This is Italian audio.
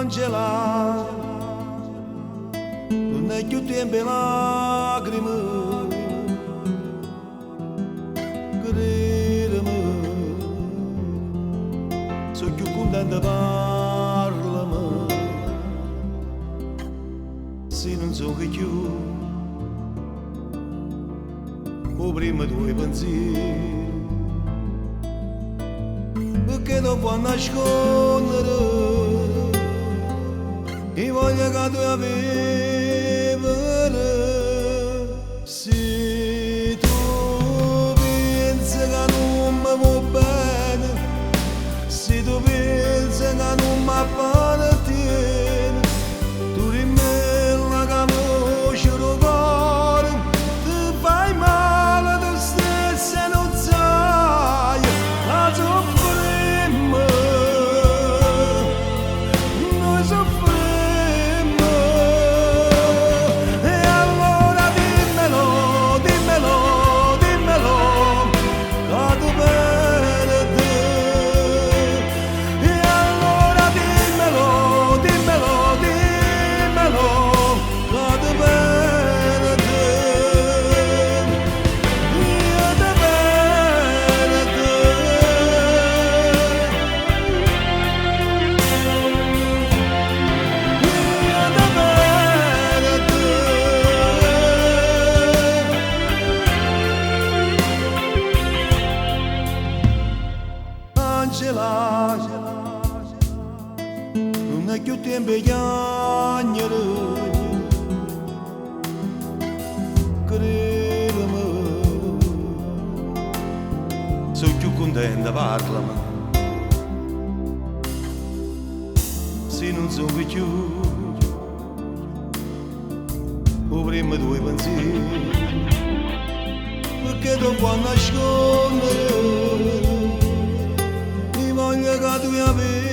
Angela, non è più tempo e lacrime, credimi, sono più contenta parlami, se non so che più, o prima due pensieri. Perché non può nascondere e voglia che tu avere. Se tu pensi che non mi va bene, se tu pensi che non mi appartiene, tu rimella che voce lo cuore, ti fai male te stessa e non sai la soffriamo. Non è più tempo di piangere, credimi, sono più contenta, parlami, se non so più, o prima due pensieri, perché tu puoi nascondere. Voglio che tu avere